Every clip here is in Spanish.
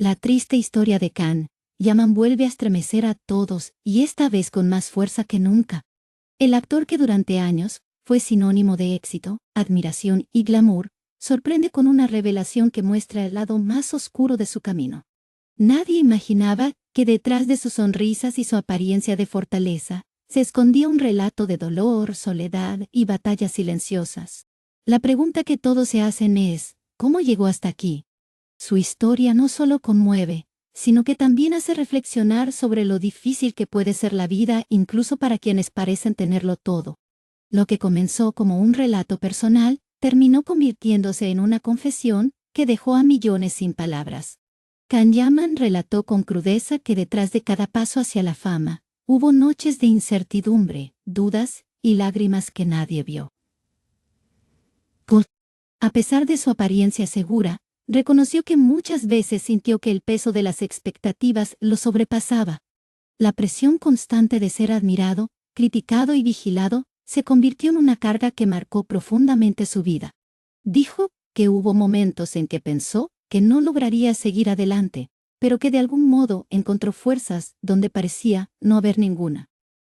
La triste historia de Can Yaman vuelve a estremecer a todos y esta vez con más fuerza que nunca. El actor que durante años fue sinónimo de éxito, admiración y glamour, sorprende con una revelación que muestra el lado más oscuro de su camino. Nadie imaginaba que detrás de sus sonrisas y su apariencia de fortaleza, se escondía un relato de dolor, soledad y batallas silenciosas. La pregunta que todos se hacen es, ¿cómo llegó hasta aquí? Su historia no solo conmueve, sino que también hace reflexionar sobre lo difícil que puede ser la vida incluso para quienes parecen tenerlo todo. Lo que comenzó como un relato personal, terminó convirtiéndose en una confesión que dejó a millones sin palabras. Can Yaman relató con crudeza que detrás de cada paso hacia la fama, hubo noches de incertidumbre, dudas y lágrimas que nadie vio. A pesar de su apariencia segura, reconoció que muchas veces sintió que el peso de las expectativas lo sobrepasaba. La presión constante de ser admirado, criticado y vigilado, se convirtió en una carga que marcó profundamente su vida. Dijo que hubo momentos en que pensó que no lograría seguir adelante, pero que de algún modo encontró fuerzas donde parecía no haber ninguna.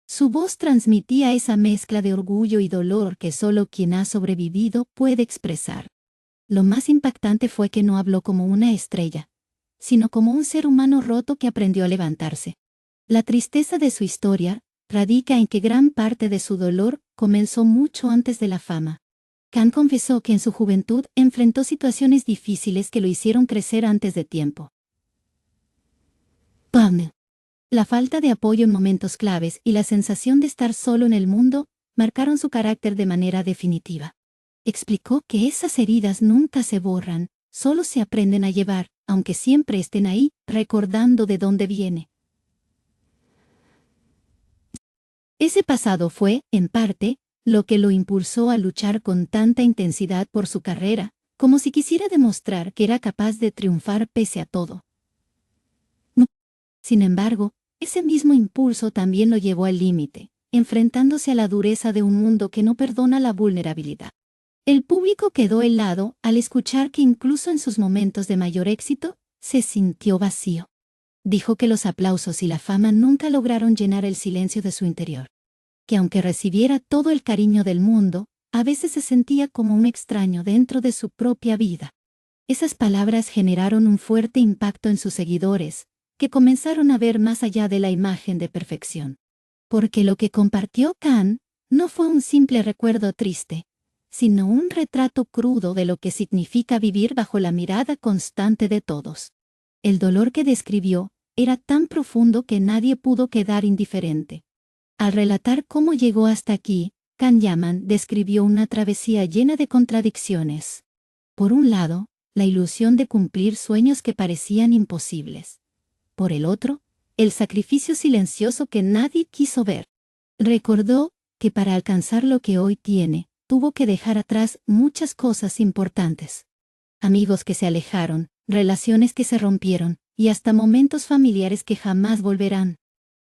Su voz transmitía esa mezcla de orgullo y dolor que solo quien ha sobrevivido puede expresar. Lo más impactante fue que no habló como una estrella, sino como un ser humano roto que aprendió a levantarse. La tristeza de su historia radica en que gran parte de su dolor comenzó mucho antes de la fama. Can confesó que en su juventud enfrentó situaciones difíciles que lo hicieron crecer antes de tiempo. La falta de apoyo en momentos claves y la sensación de estar solo en el mundo marcaron su carácter de manera definitiva. Explicó que esas heridas nunca se borran, solo se aprenden a llevar, aunque siempre estén ahí, recordando de dónde viene. Ese pasado fue, en parte, lo que lo impulsó a luchar con tanta intensidad por su carrera, como si quisiera demostrar que era capaz de triunfar pese a todo. Sin embargo, ese mismo impulso también lo llevó al límite, enfrentándose a la dureza de un mundo que no perdona la vulnerabilidad. El público quedó helado al escuchar que incluso en sus momentos de mayor éxito, se sintió vacío. Dijo que los aplausos y la fama nunca lograron llenar el silencio de su interior. Que aunque recibiera todo el cariño del mundo, a veces se sentía como un extraño dentro de su propia vida. Esas palabras generaron un fuerte impacto en sus seguidores, que comenzaron a ver más allá de la imagen de perfección. Porque lo que compartió Can no fue un simple recuerdo triste, sino un retrato crudo de lo que significa vivir bajo la mirada constante de todos. El dolor que describió era tan profundo que nadie pudo quedar indiferente. Al relatar cómo llegó hasta aquí, Can Yaman describió una travesía llena de contradicciones. Por un lado, la ilusión de cumplir sueños que parecían imposibles. Por el otro, el sacrificio silencioso que nadie quiso ver. Recordó que para alcanzar lo que hoy tiene, tuvo que dejar atrás muchas cosas importantes. Amigos que se alejaron, relaciones que se rompieron, y hasta momentos familiares que jamás volverán.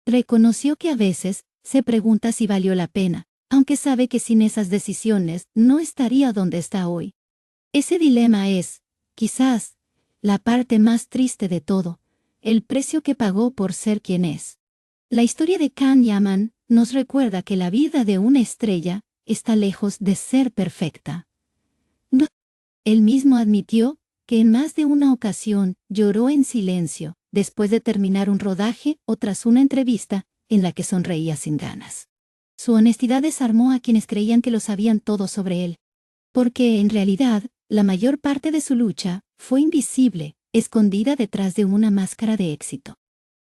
Reconoció que a veces se pregunta si valió la pena, aunque sabe que sin esas decisiones no estaría donde está hoy. Ese dilema es, quizás, la parte más triste de todo, el precio que pagó por ser quien es. La historia de Can Yaman nos recuerda que la vida de una estrella está lejos de ser perfecta. Él mismo admitió que en más de una ocasión lloró en silencio, después de terminar un rodaje o tras una entrevista en la que sonreía sin ganas. Su honestidad desarmó a quienes creían que lo sabían todo sobre él. Porque, en realidad, la mayor parte de su lucha fue invisible, escondida detrás de una máscara de éxito.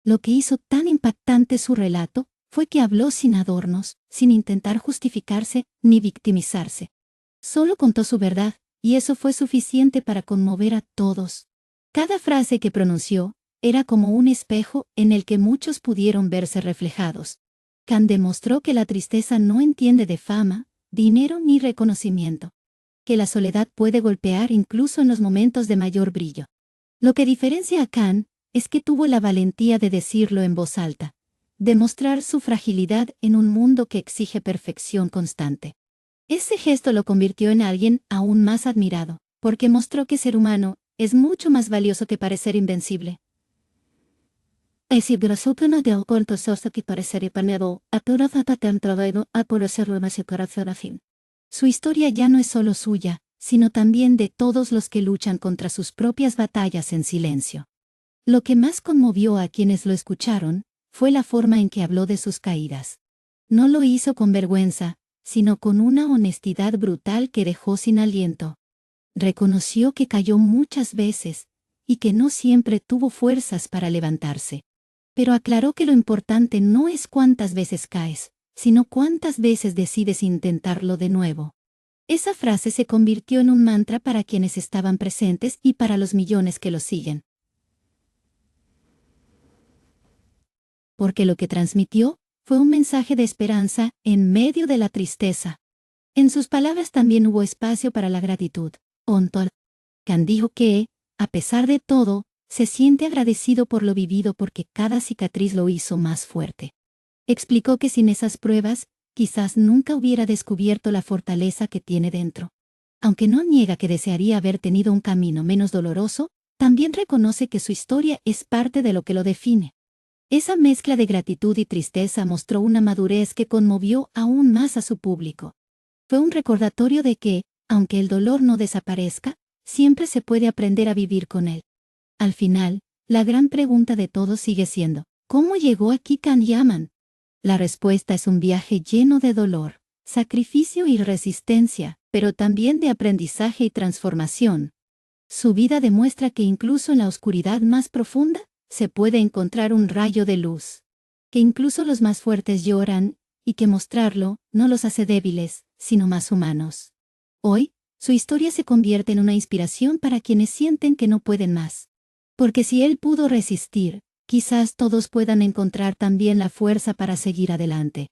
Lo que hizo tan impactante su relato fue que habló sin adornos, sin intentar justificarse ni victimizarse. Solo contó su verdad, y eso fue suficiente para conmover a todos. Cada frase que pronunció era como un espejo en el que muchos pudieron verse reflejados. Can demostró que la tristeza no entiende de fama, dinero ni reconocimiento. Que la soledad puede golpear incluso en los momentos de mayor brillo. Lo que diferencia a Can es que tuvo la valentía de decirlo en voz alta, demostrar su fragilidad en un mundo que exige perfección constante. Ese gesto lo convirtió en alguien aún más admirado, porque mostró que ser humano es mucho más valioso que parecer invencible. Su historia ya no es solo suya, sino también de todos los que luchan contra sus propias batallas en silencio. Lo que más conmovió a quienes lo escucharon fue la forma en que habló de sus caídas. No lo hizo con vergüenza, sino con una honestidad brutal que dejó sin aliento. Reconoció que cayó muchas veces, y que no siempre tuvo fuerzas para levantarse. Pero aclaró que lo importante no es cuántas veces caes, sino cuántas veces decides intentarlo de nuevo. Esa frase se convirtió en un mantra para quienes estaban presentes y para los millones que lo siguen. Porque lo que transmitió fue un mensaje de esperanza en medio de la tristeza. En sus palabras también hubo espacio para la gratitud. Ontol Khan dijo que, a pesar de todo, se siente agradecido por lo vivido porque cada cicatriz lo hizo más fuerte. Explicó que sin esas pruebas, quizás nunca hubiera descubierto la fortaleza que tiene dentro. Aunque no niega que desearía haber tenido un camino menos doloroso, también reconoce que su historia es parte de lo que lo define. Esa mezcla de gratitud y tristeza mostró una madurez que conmovió aún más a su público. Fue un recordatorio de que, aunque el dolor no desaparezca, siempre se puede aprender a vivir con él. Al final, la gran pregunta de todos sigue siendo, ¿cómo llegó aquí Khan Yaman? La respuesta es un viaje lleno de dolor, sacrificio y resistencia, pero también de aprendizaje y transformación. Su vida demuestra que incluso en la oscuridad más profunda, se puede encontrar un rayo de luz. Que incluso los más fuertes lloran, y que mostrarlo no los hace débiles, sino más humanos. Hoy, su historia se convierte en una inspiración para quienes sienten que no pueden más. Porque si él pudo resistir, quizás todos puedan encontrar también la fuerza para seguir adelante.